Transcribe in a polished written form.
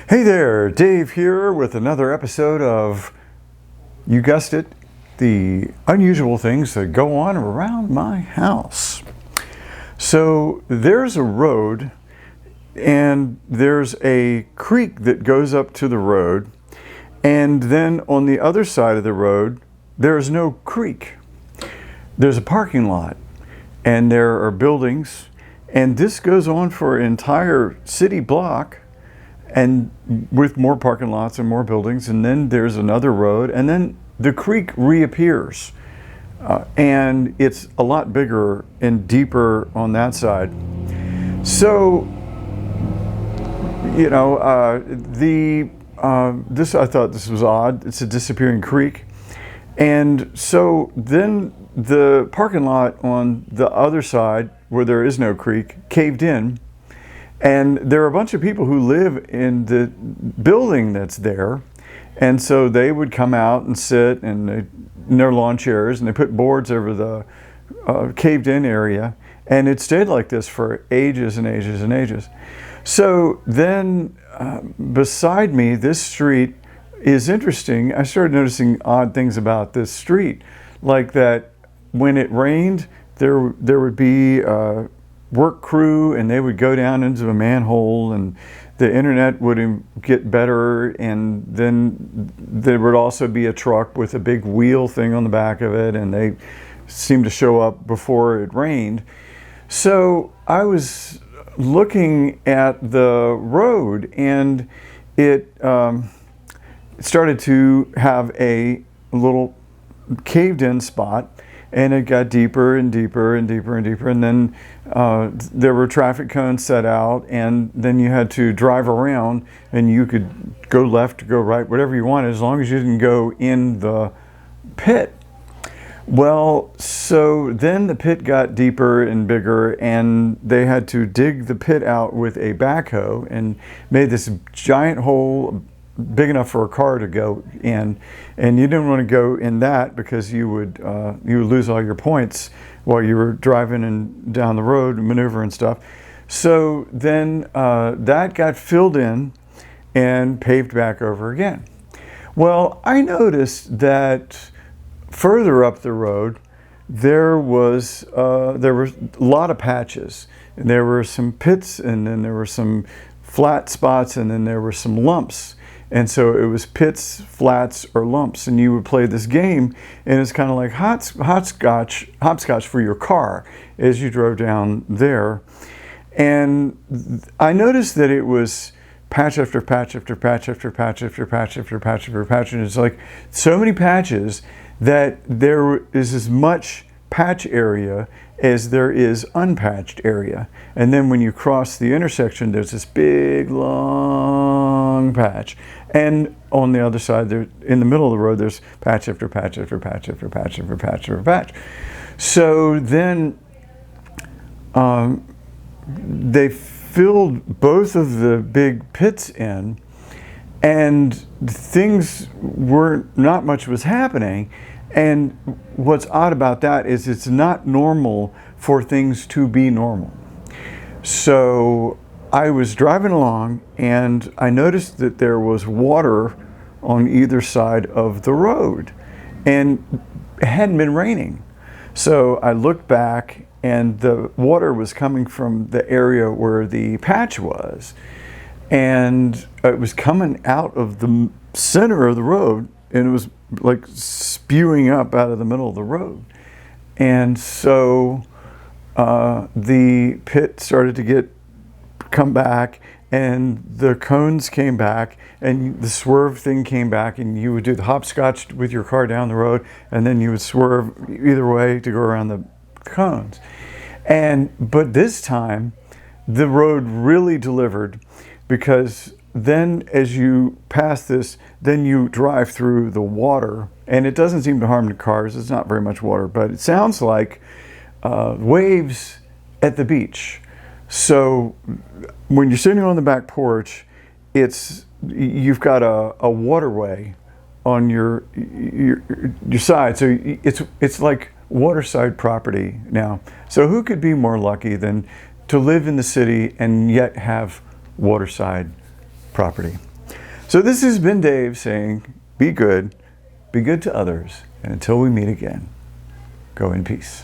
Hey there, Dave here with another episode of, you guessed it, the unusual things that go on around my house. So there's a road and there's a creek that goes up to the road, and then on the other side of the road there's no creek. There's a parking lot and there are buildings, and this goes on for an entire city block, and with more parking lots and more buildings, and then there's another road, and then the creek reappears, and it's a lot bigger and deeper on that side. So, you know, I thought this was odd. It's a disappearing creek, and so then the parking lot on the other side, where there is no creek, caved in. And there are a bunch of people who live in the building that's there, and so they would come out and sit in their lawn chairs, and they put boards over the caved in area, and it stayed like this for ages and ages and ages. So then beside me, this street is interesting. I started noticing odd things about this street, like that when it rained, there would be work crew, and they would go down into a manhole, and the internet would get better, and then there would also be a truck with a big wheel thing on the back of it, and they seemed to show up before it rained. So I was looking at the road, and it started to have a little caved in spot, and it got deeper and deeper and deeper and deeper, and then there were traffic cones set out, and then you had to drive around, and you could go left, go right, whatever you wanted, as long as you didn't go in the pit. Well, so then the pit got deeper and bigger, and they had to dig the pit out with a backhoe and made this giant hole big enough for a car to go in, and you didn't want to go in that because you would lose all your points while you were driving and down the road and maneuver and stuff. So then that got filled in and paved back over again. Well, I noticed that further up the road there were a lot of patches, and there were some pits, and then there were some flat spots, and then there were some lumps. And so it was pits, flats, or lumps, and you would play this game, and it's kind of like hopscotch for your car as you drove down there. And I noticed that it was patch after patch after patch after patch after patch after patch after patch, and it's like so many patches that there is as much patch area as there is unpatched area. And then when you cross the intersection, there's this big long patch, and on the other side, there in the middle of the road, there's patch after patch after patch after patch after patch after patch. So then they filled both of the big pits in, and not much was happening. And what's odd about that is it's not normal for things to be normal. So I was driving along, and I noticed that there was water on either side of the road, and it hadn't been raining. So I looked back, and the water was coming from the area where the patch was, and it was coming out of the center of the road, and it was like spewing up out of the middle of the road. And so the pit started to come back, and the cones came back, and the swerve thing came back, and you would do the hopscotch with your car down the road, and then you would swerve either way to go around the cones. But this time the road really delivered, because then as you pass this, then you drive through the water, and it doesn't seem to harm the cars. It's not very much water, but it sounds like waves at the beach. So when you're sitting on the back porch, you've got a waterway on your side. So it's like waterside property now. So who could be more lucky than to live in the city and yet have waterside property? So this has been Dave saying, be good to others, and until we meet again, go in peace.